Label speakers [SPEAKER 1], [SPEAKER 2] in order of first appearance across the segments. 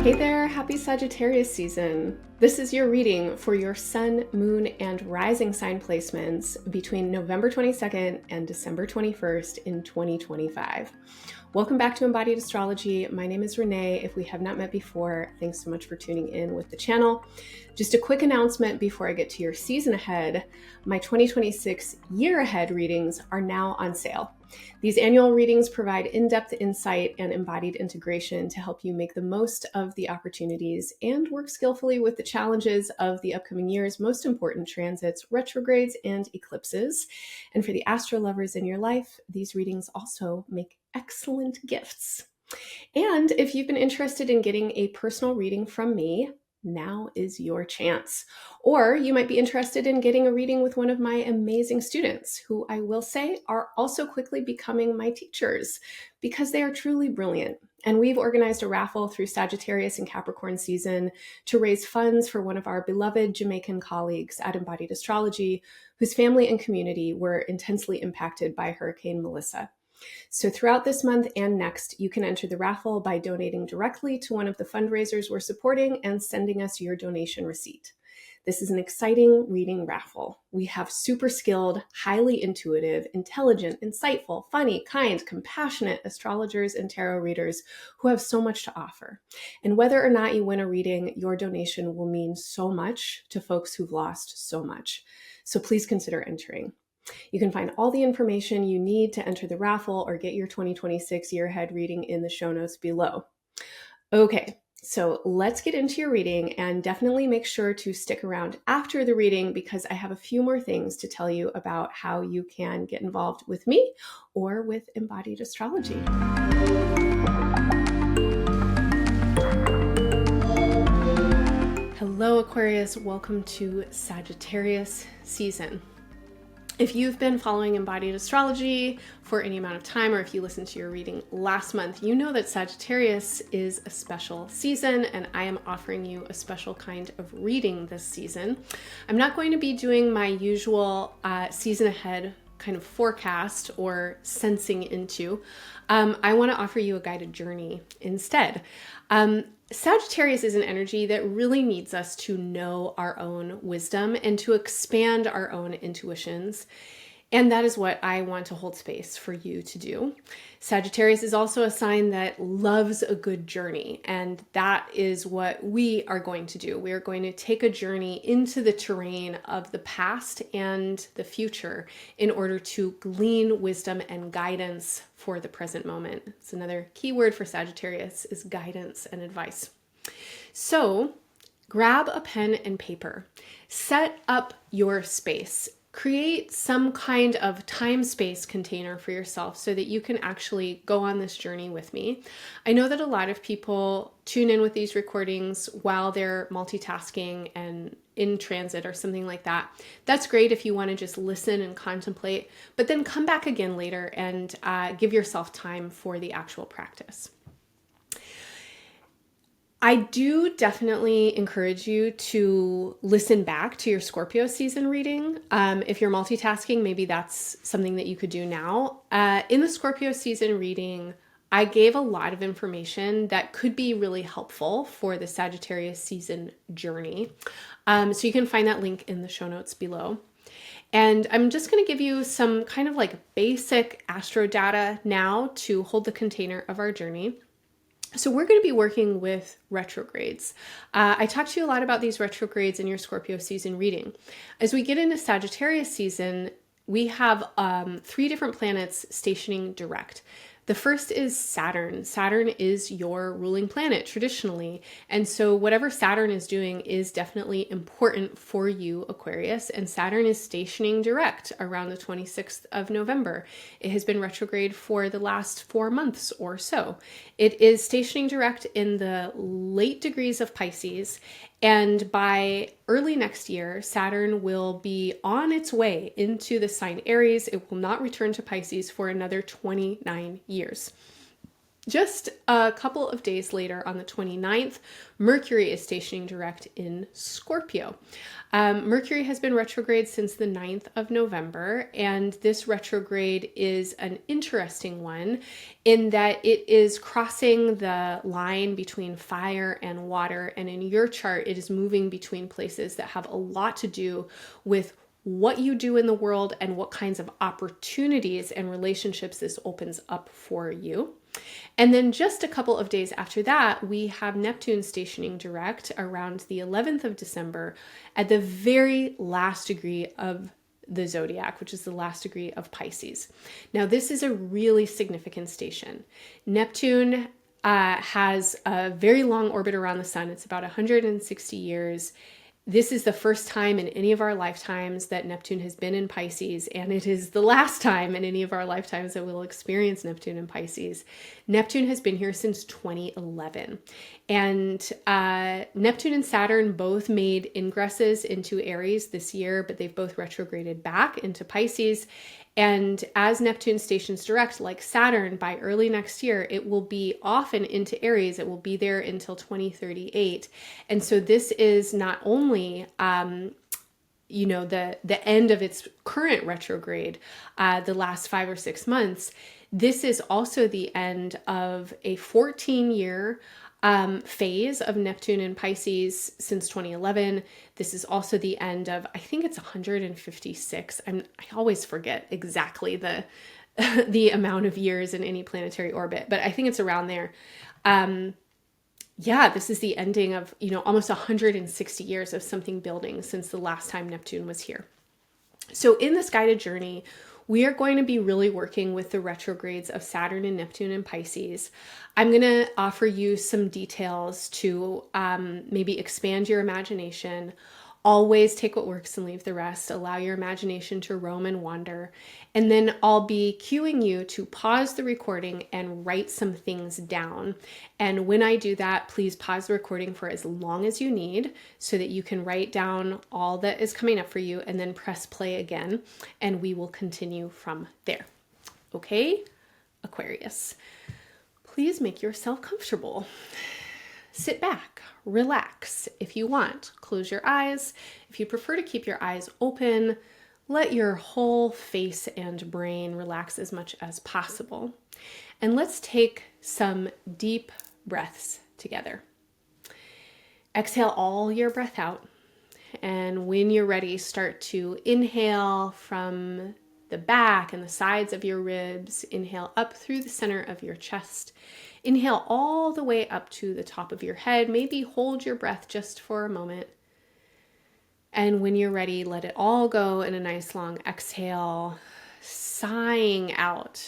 [SPEAKER 1] Hey there, happy Sagittarius season. This is your reading for your sun, moon, and rising sign placements between November 22nd and December 21st in 2025. Welcome back to Embodied Astrology. My name is Renee. If we have not met before, thanks so much for tuning in with the channel. Just a quick announcement before I get to your season ahead. My 2026 year ahead readings are now on sale. These annual readings provide in-depth insight and embodied integration to help you make the most of the opportunities and work skillfully with the challenges of the upcoming year's most important transits, retrogrades, and eclipses. And for the astro lovers in your life, these readings also make excellent gifts. And if you've been interested in getting a personal reading from me, now is your chance. Or you might be interested in getting a reading with one of my amazing students, who I will say are also quickly becoming my teachers because they are truly brilliant. And we've organized a raffle through Sagittarius and Capricorn season to raise funds for one of our beloved Jamaican colleagues at Embodied Astrology, whose family and community were intensely impacted by Hurricane Melissa. So throughout this month and next, you can enter the raffle by donating directly to one of the fundraisers we're supporting and sending us your donation receipt. This is an exciting reading raffle. We have super skilled, highly intuitive, intelligent, insightful, funny, kind, compassionate astrologers and tarot readers who have so much to offer. And whether or not you win a reading, your donation will mean so much to folks who've lost so much. So please consider entering. You can find all the information you need to enter the raffle or get your 2026 year ahead reading in the show notes below. Okay, so let's get into your reading, and definitely make sure to stick around after the reading because I have a few more things to tell you about how you can get involved with me or with Embodied Astrology. Hello, Aquarius. Welcome to Sagittarius season. If you've been following Embodied Astrology for any amount of time, or if you listened to your reading last month, you know that Sagittarius is a special season, and I am offering you a special kind of reading this season. I'm not going to be doing my usual season ahead kind of forecast or sensing into. I want to offer you a guided journey instead. Sagittarius is an energy that really needs us to know our own wisdom and to expand our own intuitions. And that is what I want to hold space for you to do. Sagittarius is also a sign that loves a good journey, and that is what we are going to do. We are going to take a journey into the terrain of the past and the future in order to glean wisdom and guidance for the present moment. It's another key word for Sagittarius is guidance and advice. So grab a pen and paper, set up your space. Create some kind of time-space container for yourself so that you can actually go on this journey with me. I know that a lot of people tune in with these recordings while they're multitasking and in transit or something like that. That's great if you want to just listen and contemplate, but then come back again later and give yourself time for the actual practice. I do definitely encourage you to listen back to your Scorpio season reading. If you're multitasking, maybe that's something that you could do now. In the Scorpio season reading, I gave a lot of information that could be really helpful for the Sagittarius season journey. So you can find that link in the show notes below. And I'm just going to give you some kind of like basic astro data now to hold the container of our journey. So we're going to be working with retrogrades. I talked to you a lot about these retrogrades in your Scorpio season reading. As we get into Sagittarius season, we have 3 different planets stationing direct. The first is Saturn. Saturn is your ruling planet traditionally. And so whatever Saturn is doing is definitely important for you, Aquarius. And Saturn is stationing direct around the 26th of November. It has been retrograde for the last 4 months or so. It is stationing direct in the late degrees of Pisces. And by early next year, Saturn will be on its way into the sign Aries. It will not return to Pisces for another 29 years. Just a couple of days later, on the 29th, Mercury is stationing direct in Scorpio. Mercury has been retrograde since the 9th of November, and this retrograde is an interesting one in that it is crossing the line between fire and water, and in your chart, it is moving between places that have a lot to do with what you do in the world and what kinds of opportunities and relationships this opens up for you. And then just a couple of days after that, we have Neptune stationing direct around the 11th of December at the very last degree of the zodiac, which is the last degree of Pisces. Now, this is a really significant station. Neptune has a very long orbit around the sun. It's about 160 years. This is the first time in any of our lifetimes that Neptune has been in Pisces, and it is the last time in any of our lifetimes that we'll experience Neptune in Pisces. Neptune has been here since 2011, and Neptune and Saturn both made ingresses into Aries this year, but they've both retrograded back into Pisces. And as Neptune stations direct, like Saturn, by early next year, it will be off and into Aries. It will be there until 2038. And so this is not only, the end of its current retrograde, the last 5 or 6 months. This is also the end of a 14-year phase of Neptune in Pisces since 2011. This is also the end of, I think it's 156. I always forget exactly the the amount of years in any planetary orbit, but I think it's around there. This is the ending of, almost 160 years of something building since the last time Neptune was here. So in this guided journey, we are going to be really working with the retrogrades of Saturn and Neptune and Pisces. I'm going to offer you some details to maybe expand your imagination. Always take what works and leave the rest. Allow your imagination to roam and wander. And then I'll be cueing you to pause the recording and write some things down. And when I do that, please pause the recording for as long as you need so that you can write down all that is coming up for you and then press play again. And we will continue from there. Okay, Aquarius, please make yourself comfortable. Sit back, relax. If you want, close your eyes. If you prefer to keep your eyes open, let your whole face and brain relax as much as possible. And let's take some deep breaths together. Exhale all your breath out. And when you're ready, start to inhale from the back and the sides of your ribs. Inhale up through the center of your chest. Inhale all the way up to the top of your head. Maybe hold your breath just for a moment. And when you're ready, let it all go in a nice long exhale, sighing out.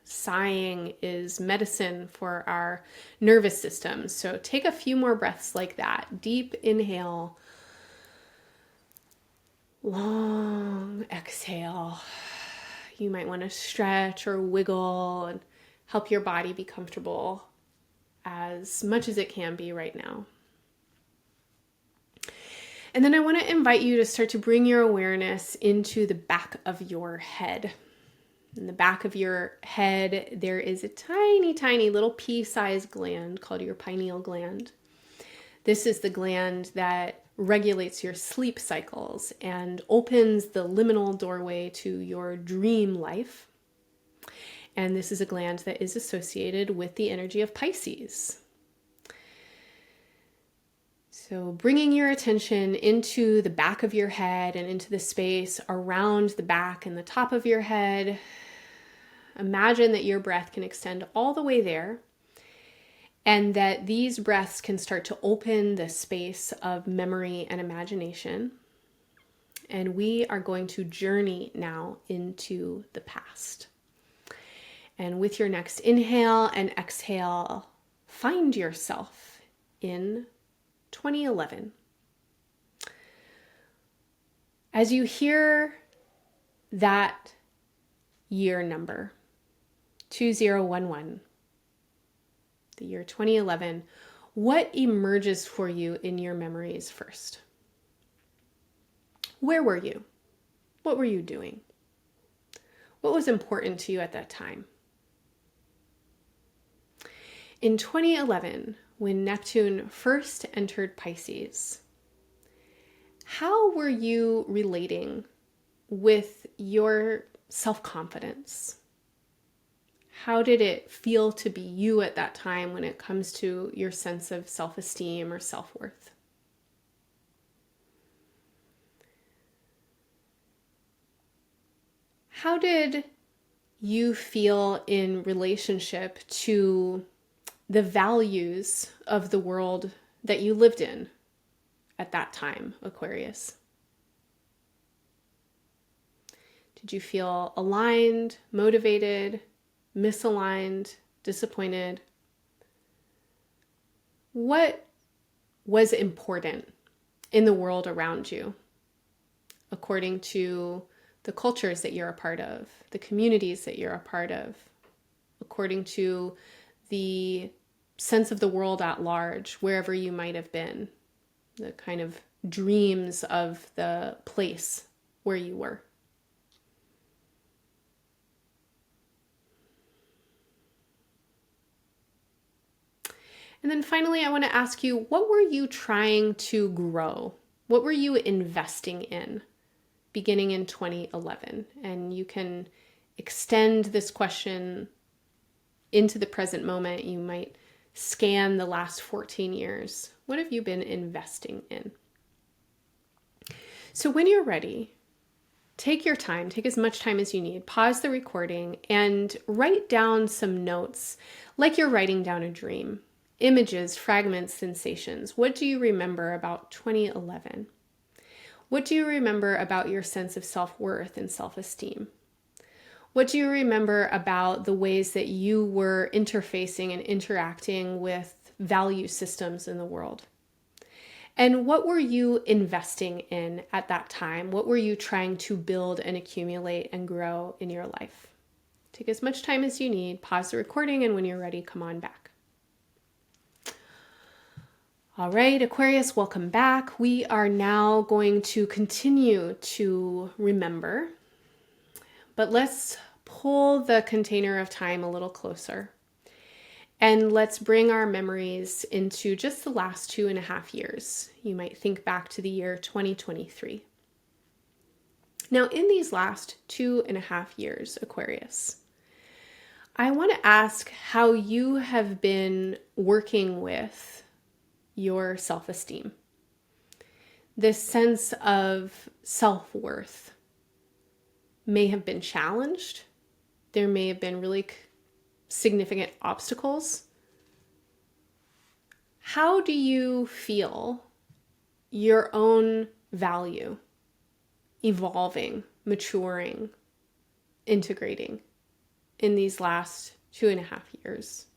[SPEAKER 1] Sighing is medicine for our nervous system. So take a few more breaths like that. Deep inhale, long exhale. You might want to stretch or wiggle and help your body be comfortable as much as it can be right now. And then I want to invite you to start to bring your awareness into the back of your head. In the back of your head, there is a tiny, tiny little pea-sized gland called your pineal gland. This is the gland that regulates your sleep cycles and opens the liminal doorway to your dream life. And this is a gland that is associated with the energy of Pisces. So bringing your attention into the back of your head and into the space around the back and the top of your head. Imagine that your breath can extend all the way there, and that these breaths can start to open the space of memory and imagination. And we are going to journey now into the past. And with your next inhale and exhale, find yourself in 2011. As you hear that year number, 2011, the year 2011, what emerges for you in your memories first? Where were you? What were you doing? What was important to you at that time? In 2011, when Neptune first entered Pisces, how were you relating with your self-confidence? How did it feel to be you at that time when it comes to your sense of self-esteem or self-worth? How did you feel in relationship to the values of the world that you lived in at that time, Aquarius? Did you feel aligned, motivated, misaligned, disappointed? What was important in the world around you, according to the cultures that you're a part of, the communities that you're a part of, according to the sense of the world at large, wherever you might have been, the kind of dreams of the place where you were? And then finally, I want to ask you, what were you trying to grow? What were you investing in beginning in 2011? And you can extend this question into the present moment. You might scan the last 14 years. What have you been investing in? So when you're ready, take your time, take as much time as you need, pause the recording and write down some notes like you're writing down a dream. Images, fragments, sensations. What do you remember about 2011? What do you remember about your sense of self-worth and self-esteem? What do you remember about the ways that you were interfacing and interacting with value systems in the world? And what were you investing in at that time? What were you trying to build and accumulate and grow in your life? Take as much time as you need, pause the recording, and when you're ready, come on back. All right, Aquarius, welcome back. We are now going to continue to remember, but let's pull the container of time a little closer and let's bring our memories into just the last 2.5 years. You might think back to the year 2023. Now, in these last 2.5 years, Aquarius, I want to ask how you have been working with your self-esteem. This sense of self-worth may have been challenged. There may have been really significant obstacles. How do you feel your own value evolving, maturing, integrating in these last 2.5 years?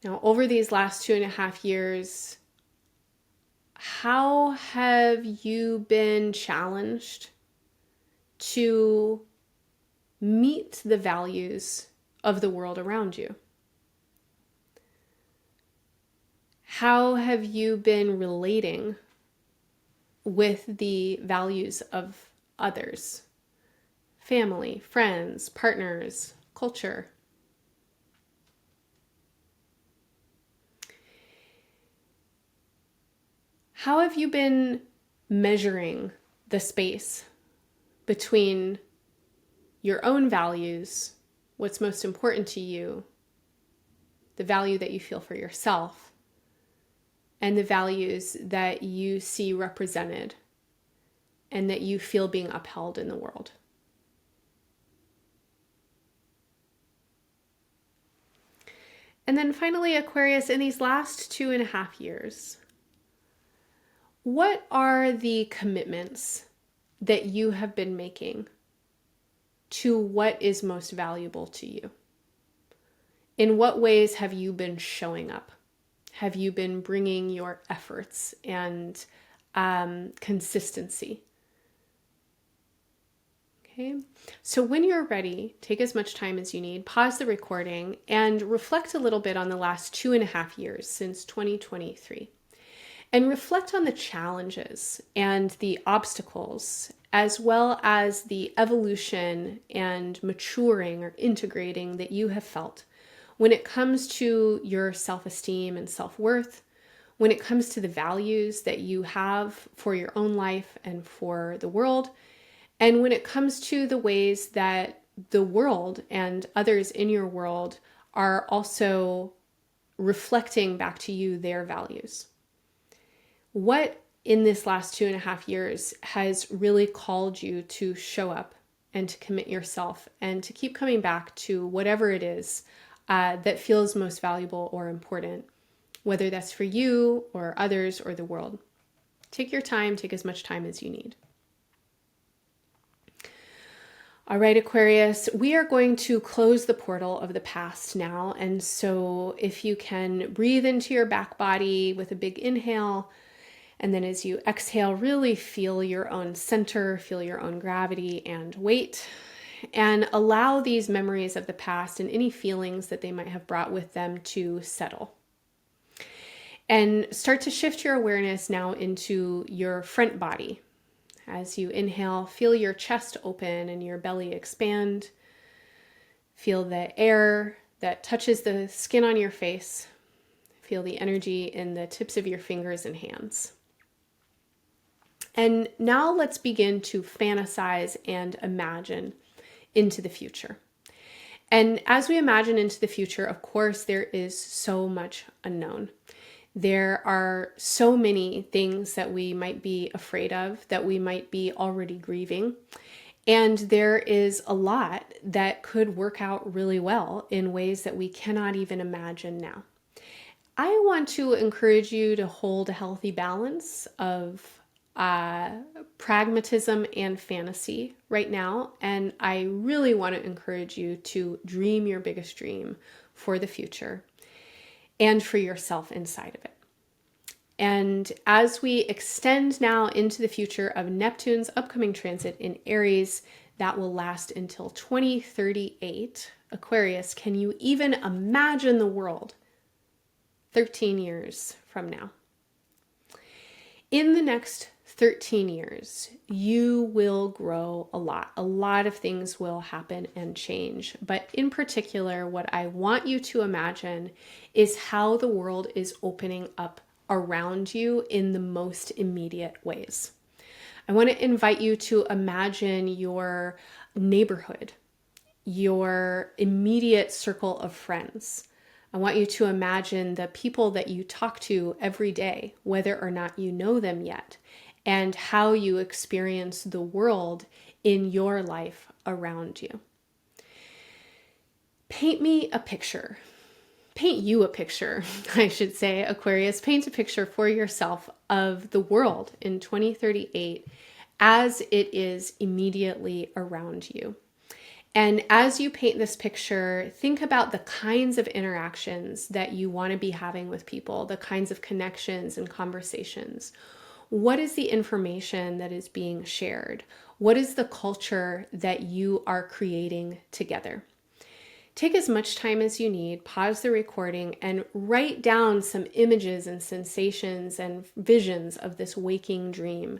[SPEAKER 1] Now, over these last 2.5 years, how have you been challenged to meet the values of the world around you? How have you been relating with the values of others? Family, friends, partners, culture. How have you been measuring the space between your own values, what's most important to you, the value that you feel for yourself, and the values that you see represented and that you feel being upheld in the world? And then finally, Aquarius, in these last 2.5 years, what are the commitments that you have been making to what is most valuable to you? In what ways have you been showing up? Have you been bringing your efforts and consistency? Okay, so when you're ready, take as much time as you need, pause the recording, and reflect a little bit on the last 2.5 years since 2023. and reflect on the challenges and the obstacles, as well as the evolution and maturing or integrating that you have felt when it comes to your self-esteem and self-worth, when it comes to the values that you have for your own life and for the world, and when it comes to the ways that the world and others in your world are also reflecting back to you their values. What in this last 2.5 years has really called you to show up and to commit yourself and to keep coming back to whatever it is that feels most valuable or important, whether that's for you or others or the world. Take your time, take as much time as you need. All right, Aquarius, we are going to close the portal of the past now. And so if you can breathe into your back body with a big inhale, and then as you exhale, really feel your own center, feel your own gravity and weight, and allow these memories of the past and any feelings that they might have brought with them to settle. And start to shift your awareness now into your front body. As you inhale, feel your chest open and your belly expand. Feel the air that touches the skin on your face. Feel the energy in the tips of your fingers and hands. And now let's begin to fantasize and imagine into the future. And as we imagine into the future, of course, there is so much unknown. There are so many things that we might be afraid of, that we might be already grieving. And there is a lot that could work out really well in ways that we cannot even imagine now. I want to encourage you to hold a healthy balance of pragmatism and fantasy right now. And I really want to encourage you to dream your biggest dream for the future and for yourself inside of it. And as we extend now into the future of Neptune's upcoming transit in Aries, that will last until 2038. Aquarius, can you even imagine the world 13 years from now? In the next 13 years, you will grow a lot. A lot of things will happen and change. But in particular, what I want you to imagine is how the world is opening up around you in the most immediate ways. I want to invite you to imagine your neighborhood, your immediate circle of friends. I want you to imagine the people that you talk to every day, whether or not you know them yet, and how you experience the world in your life around you. Paint me a picture. Paint you a picture, I should say, Aquarius. Paint a picture for yourself of the world in 2038 as it is immediately around you. And as you paint this picture, think about the kinds of interactions that you want to be having with people, the kinds of connections and conversations. What is the information that is being shared? What is the culture that you are creating together? Take as much time as you need, pause the recording, and write down some images and sensations and visions of this waking dream.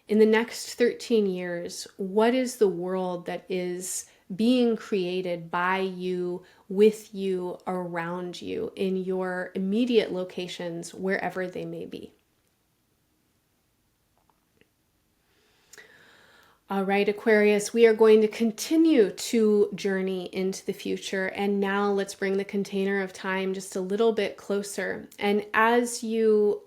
[SPEAKER 1] In the next 13 years, what is the world that is being created by you, with you, around you, in your immediate locations, wherever they may be? All right, Aquarius, we are going to continue to journey into the future. And now let's bring the container of time just a little bit closer. And as you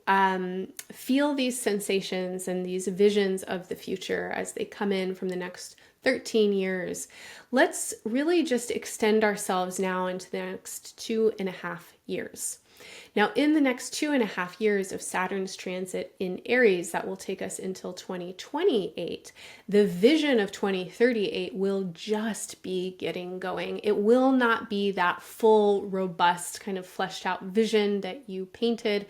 [SPEAKER 1] feel these sensations and these visions of the future as they come in from the next 13 years, let's really just extend ourselves now into the next 2.5 years. Now, in the next 2.5 years of Saturn's transit in Aries, that will take us until 2028, the vision of 2038 will just be getting going. It will not be that full, robust, kind of fleshed out vision that you painted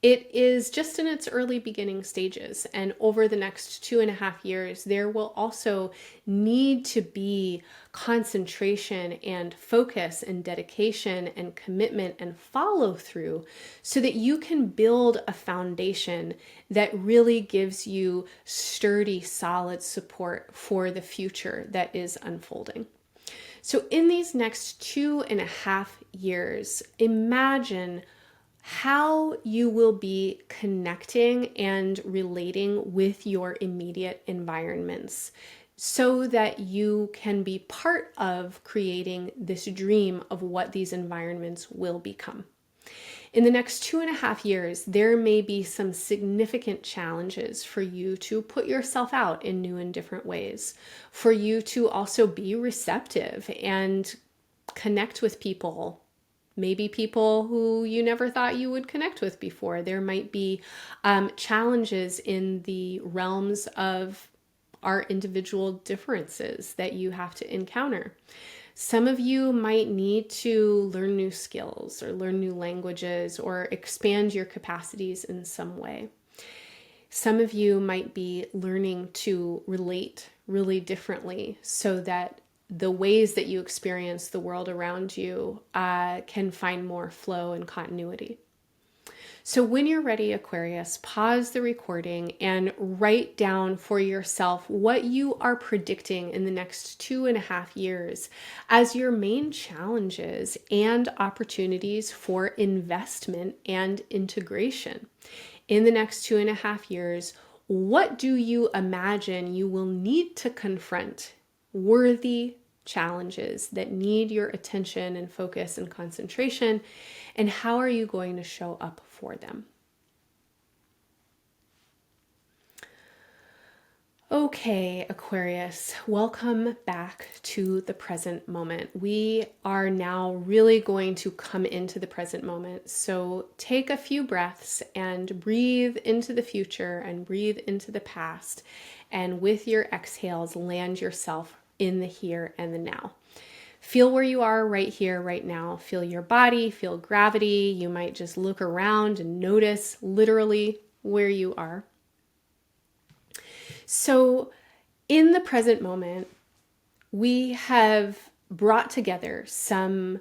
[SPEAKER 1] It is just in its early beginning stages, and over the next 2.5 years, there will also need to be concentration and focus and dedication and commitment and follow through so that you can build a foundation that really gives you sturdy, solid support for the future that is unfolding. So in these next 2.5 years, imagine how you will be connecting and relating with your immediate environments so that you can be part of creating this dream of what these environments will become. In the next 2.5 years, there may be some significant challenges for you to put yourself out in new and different ways, for you to also be receptive and connect with people. Maybe people who you never thought you would connect with before. There might be challenges in the realms of our individual differences that you have to encounter. Some of you might need to learn new skills or learn new languages or expand your capacities in some way. Some of you might be learning to relate really differently so that the ways that you experience the world around you can find more flow and continuity. So when you're ready, Aquarius, pause the recording and write down for yourself what you are predicting in the next 2.5 years as your main challenges and opportunities for investment and integration. In the next 2.5 years, what do you imagine you will need to confront? Worthy challenges that need your attention and focus and concentration, and how are you going to show up for them? Okay, Aquarius, welcome back to the present moment. We are now really going to come into the present moment. So take a few breaths and breathe into the future and breathe into the past. And with your exhales, land yourself in the here and the now. Feel where you are right here, right now. Feel your body, feel gravity. You might just look around and notice literally where you are. So in the present moment, we have brought together some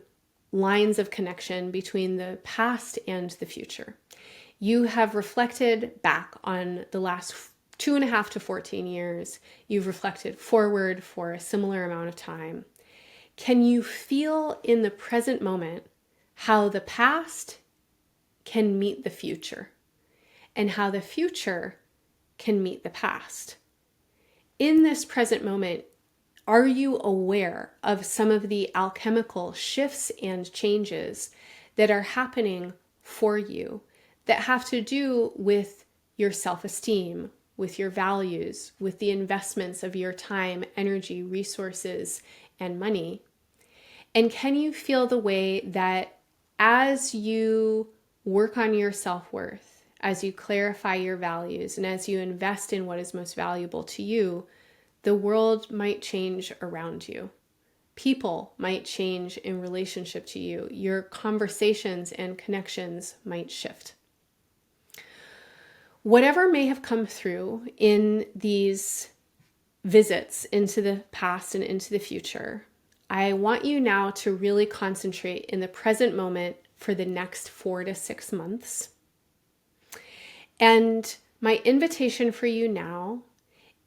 [SPEAKER 1] lines of connection between the past and the future. You have reflected back on the last 2.5 to 14 years. You've reflected forward for a similar amount of time. Can you feel in the present moment how the past can meet the future and how the future can meet the past? In this present moment, are you aware of some of the alchemical shifts and changes that are happening for you that have to do with your self-esteem, with your values, with the investments of your time, energy, resources, and money? And can you feel the way that as you work on your self-worth, as you clarify your values, and as you invest in what is most valuable to you, the world might change around you. People might change in relationship to you. Your conversations and connections might shift. Whatever may have come through in these visits into the past and into the future, I want you now to really concentrate in the present moment for the next 4 to 6 months. And my invitation for you now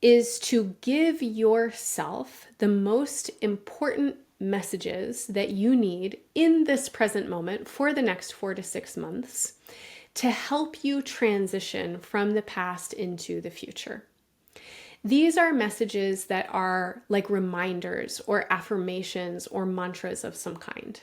[SPEAKER 1] is to give yourself the most important messages that you need in this present moment for the next 4 to 6 months to help you transition from the past into the future. These are messages that are like reminders or affirmations or mantras of some kind.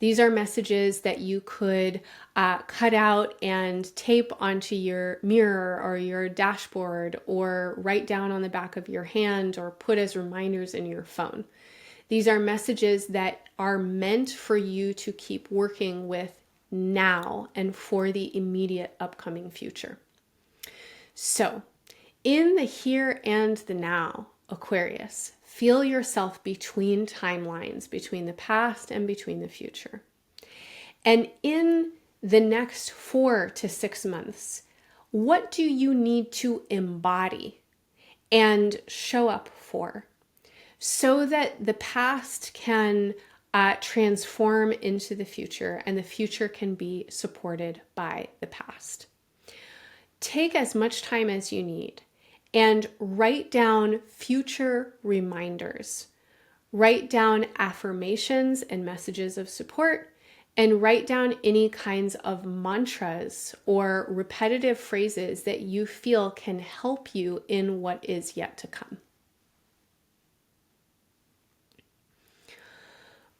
[SPEAKER 1] These are messages that you could cut out and tape onto your mirror or your dashboard or write down on the back of your hand or put as reminders in your phone. These are messages that are meant for you to keep working with now and for the immediate upcoming future. So, in the here and the now, Aquarius, feel yourself between timelines, between the past and between the future. And in the next 4 to 6 months, what do you need to embody and show up for so that the past can transform into the future and the future can be supported by the past? Take as much time as you need and write down future reminders. Write down affirmations and messages of support, and write down any kinds of mantras or repetitive phrases that you feel can help you in what is yet to come.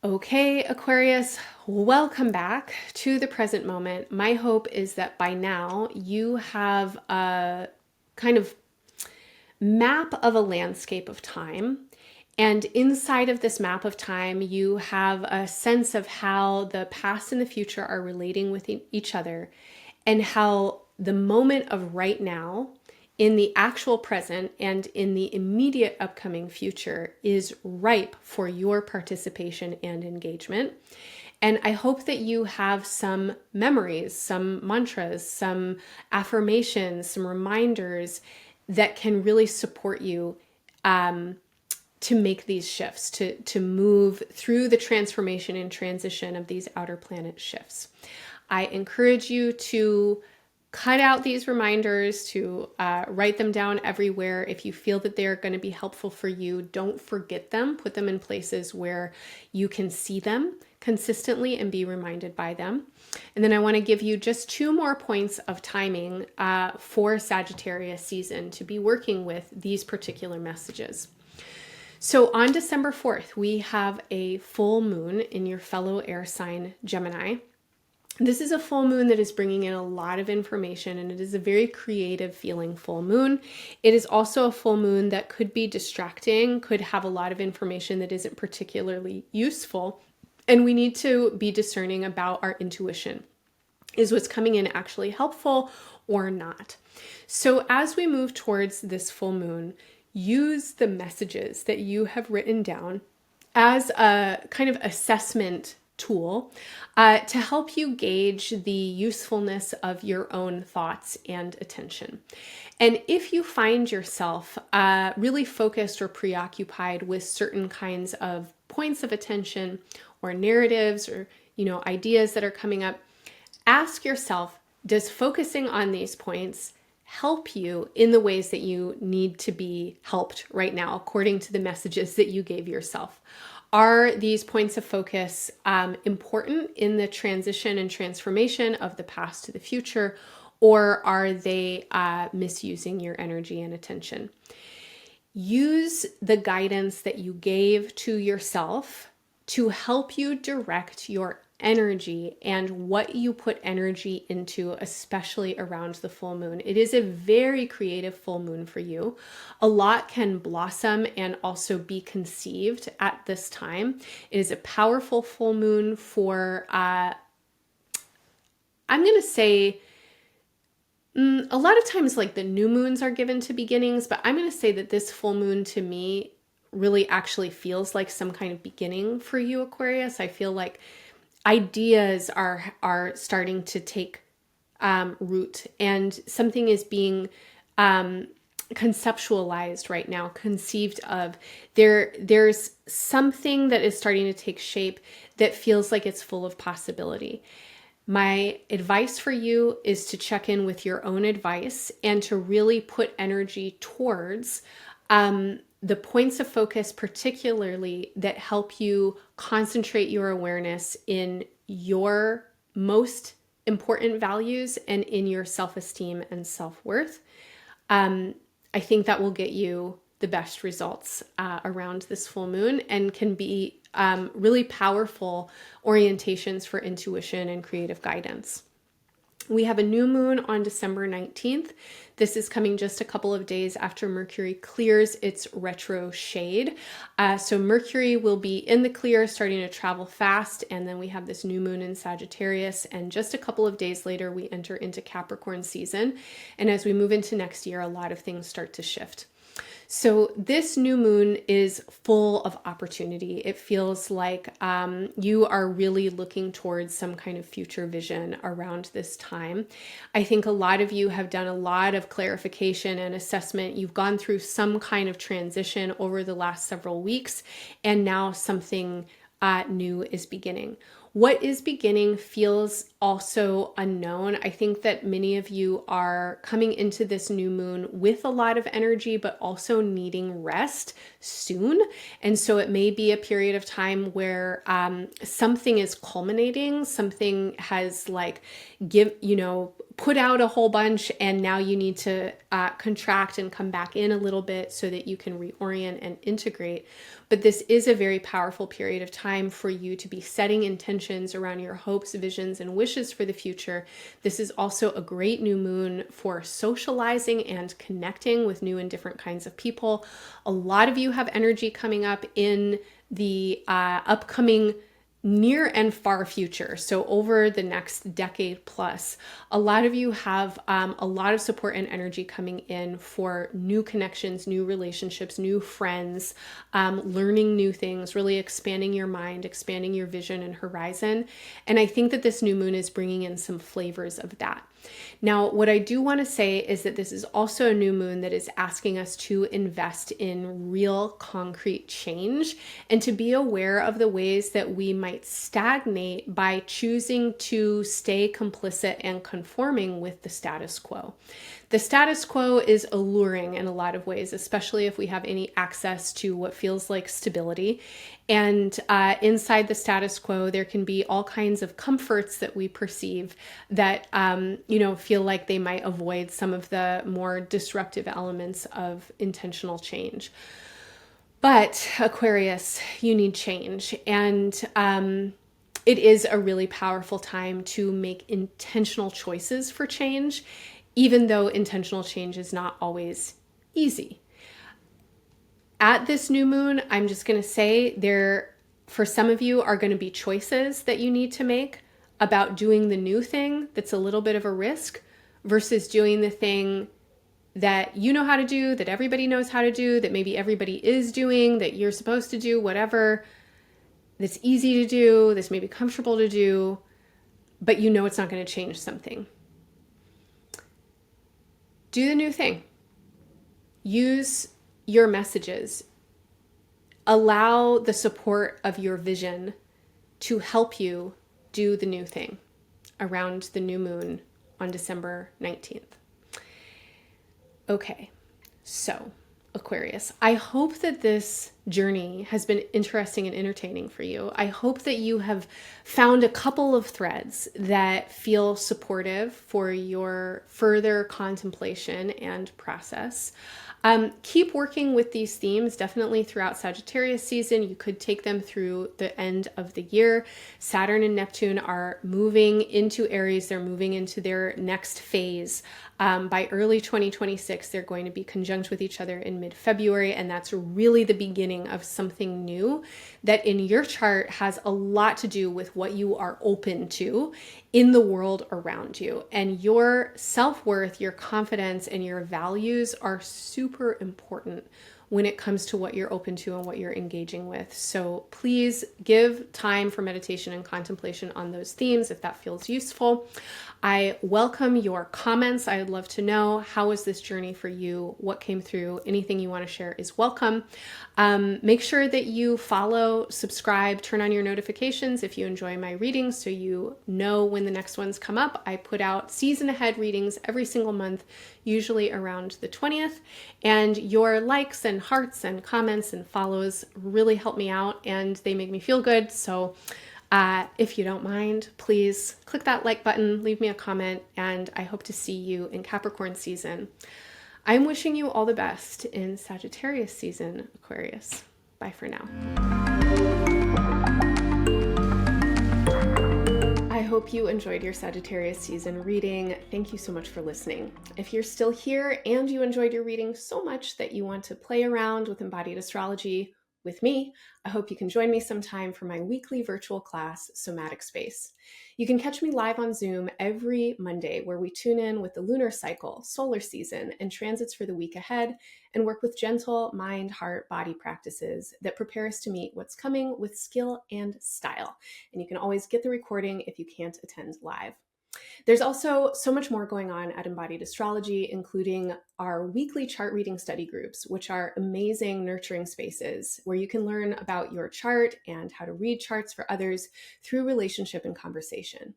[SPEAKER 1] Okay, Aquarius, welcome back to the present moment. My hope is that by now you have a kind of map of a landscape of time. And inside of this map of time, you have a sense of how the past and the future are relating with each other, and how the moment of right now, in the actual present and in the immediate upcoming future, is ripe for your participation and engagement. And I hope that you have some memories, some mantras, some affirmations, some reminders that can really support you to make these shifts, to move through the transformation and transition of these outer planet shifts. I encourage you to cut out these reminders, to write them down everywhere. If you feel that they're going to be helpful for you, don't forget them. Put them in places where you can see them consistently and be reminded by them. And then I want to give you just 2 more points of timing for Sagittarius season to be working with these particular messages. So on December 4th, we have a full moon in your fellow air sign, Gemini. This is a full moon that is bringing in a lot of information, and it is a very creative feeling full moon. It is also a full moon that could be distracting, could have a lot of information that isn't particularly useful, and we need to be discerning about our intuition. Is what's coming in actually helpful or not? So as we move towards this full moon, use the messages that you have written down as a kind of assessment tool to help you gauge the usefulness of your own thoughts and attention. And if you find yourself really focused or preoccupied with certain kinds of points of attention or narratives or ideas that are coming up, ask yourself, does focusing on these points help you in the ways that you need to be helped right now, according to the messages that you gave yourself? Are these points of focus important in the transition and transformation of the past to the future, or are they misusing your energy and attention? Use the guidance that you gave to yourself to help you direct your energy and what you put energy into, especially around the full moon. It is a very creative full moon for you. A lot can blossom and also be conceived at this time. It is a powerful full moon for, I'm going to say, a lot of times like the new moons are given to beginnings, but I'm going to say that this full moon to me really actually feels like some kind of beginning for you, Aquarius. I feel like ideas are starting to take root, and something is being conceptualized right now, conceived of. There's something that is starting to take shape that feels like it's full of possibility. My advice for you is to check in with your own advice and to really put energy towards the points of focus, particularly that help you concentrate your awareness in your most important values and in your self-esteem and self-worth. I think that will get you the best results around this full moon and can be really powerful orientations for intuition and creative guidance. We have a new moon on December 19th. This is coming just a couple of days after Mercury clears its retro shade. So Mercury will be in the clear, starting to travel fast. And then we have this new moon in Sagittarius. And just a couple of days later, we enter into Capricorn season. And as we move into next year, a lot of things start to shift. So this new moon is full of opportunity. It feels like you are really looking towards some kind of future vision around this time. I think a lot of you have done a lot of clarification and assessment. You've gone through some kind of transition over the last several weeks, and now something new is beginning. What is beginning feels also unknown. I think that many of you are coming into this new moon with a lot of energy, but also needing rest soon. And so it may be a period of time where something is culminating, something has put out a whole bunch, and now you need to contract and come back in a little bit so that you can reorient and integrate. But this is a very powerful period of time for you to be setting intentions around your hopes, visions, and wishes for the future. This is also a great new moon for socializing and connecting with new and different kinds of people. A lot of you have energy coming up in the upcoming near and far future. So over the next decade plus, a lot of you have a lot of support and energy coming in for new connections, new relationships, new friends, learning new things, really expanding your mind, expanding your vision and horizon. And I think that this new moon is bringing in some flavors of that. Now, what I do want to say is that this is also a new moon that is asking us to invest in real concrete change and to be aware of the ways that we might stagnate by choosing to stay complicit and conforming with the status quo. The status quo is alluring in a lot of ways, especially if we have any access to what feels like stability. And inside the status quo, there can be all kinds of comforts that we perceive that, feel like they might avoid some of the more disruptive elements of intentional change. But Aquarius, you need change. And it is a really powerful time to make intentional choices for change, even though intentional change is not always easy. At this new moon, I'm just going to say for some of you, are going to be choices that you need to make about doing the new thing that's a little bit of a risk versus doing the thing that you know how to do, that everybody knows how to do, that maybe everybody is doing, that you're supposed to do, whatever, that's easy to do, that's maybe comfortable to do, but you know it's not going to change something. Do the new thing. Use your messages. Allow the support of your vision to help you do the new thing around the new moon on December 19th. Okay, so Aquarius, I hope that this journey has been interesting and entertaining for you. I hope that you have found a couple of threads that feel supportive for your further contemplation and process. Keep working with these themes definitely throughout Sagittarius season. You could take them through the end of the year. Saturn and Neptune are moving into Aries. They're moving into their next phase. By early 2026, they're going to be conjunct with each other in mid-February, and that's really the beginning of something new that in your chart has a lot to do with what you are open to in the world around you. And your self-worth, your confidence, and your values are super important when it comes to what you're open to and what you're engaging with. So please give time for meditation and contemplation on those themes if that feels useful. I welcome your comments. I would love to know, how was this journey for you? What came through? Anything you want to share is welcome. Make sure that you follow, subscribe, turn on your notifications if you enjoy my readings so you know when the next ones come up. I put out season ahead readings every single month, usually around the 20th. And your likes and hearts and comments and follows really help me out and they make me feel good. So if you don't mind, please click that like button, leave me a comment, and I hope to see you in Capricorn season. I'm wishing you all the best in Sagittarius season, Aquarius. Bye for now. I hope you enjoyed your Sagittarius season reading. Thank you so much for listening. If you're still here and you enjoyed your reading so much that you want to play around with embodied astrology, with me, I hope you can join me sometime for my weekly virtual class, Somatic Space. You can catch me live on Zoom every Monday, where we tune in with the lunar cycle, solar season, and transits for the week ahead, and work with gentle mind, heart, body practices that prepare us to meet what's coming with skill and style. And you can always get the recording if you can't attend live. There's also so much more going on at Embodied Astrology, including our weekly chart reading study groups, which are amazing, nurturing spaces where you can learn about your chart and how to read charts for others through relationship and conversation.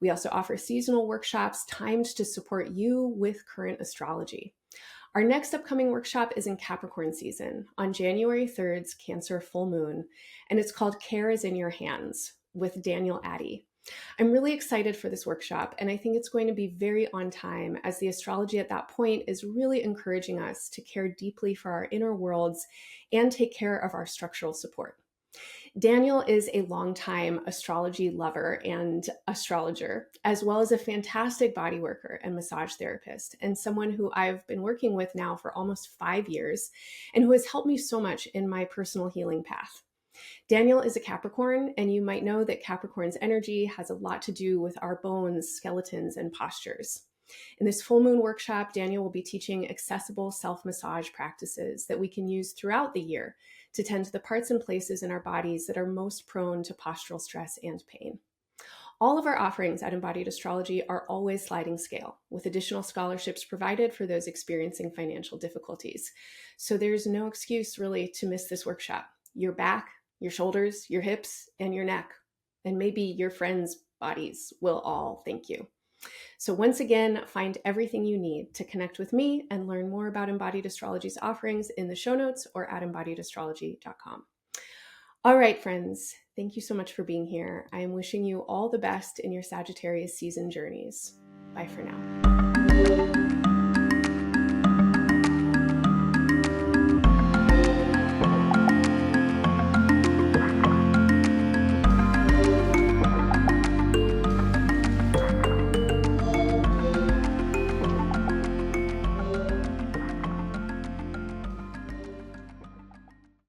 [SPEAKER 1] We also offer seasonal workshops timed to support you with current astrology. Our next upcoming workshop is in Capricorn season on January 3rd's Cancer full moon, and it's called Care is in Your Hands with Daniel Addy. I'm really excited for this workshop, and I think it's going to be very on time, as the astrology at that point is really encouraging us to care deeply for our inner worlds and take care of our structural support. Daniel is a longtime astrology lover and astrologer, as well as a fantastic body worker and massage therapist, and someone who I've been working with now for almost 5 years, and who has helped me so much in my personal healing path. Daniel is a Capricorn, and you might know that Capricorn's energy has a lot to do with our bones, skeletons, and postures. In this full moon workshop, Daniel will be teaching accessible self-massage practices that we can use throughout the year to tend to the parts and places in our bodies that are most prone to postural stress and pain. All of our offerings at Embodied Astrology are always sliding scale, with additional scholarships provided for those experiencing financial difficulties. So there's no excuse really to miss this workshop. Your back, your shoulders, your hips, and your neck, and maybe your friends' bodies will all thank you. So once again, find everything you need to connect with me and learn more about Embodied Astrology's offerings in the show notes or at embodiedastrology.com. All right, friends, thank you so much for being here. I am wishing you all the best in your Sagittarius season journeys. Bye for now.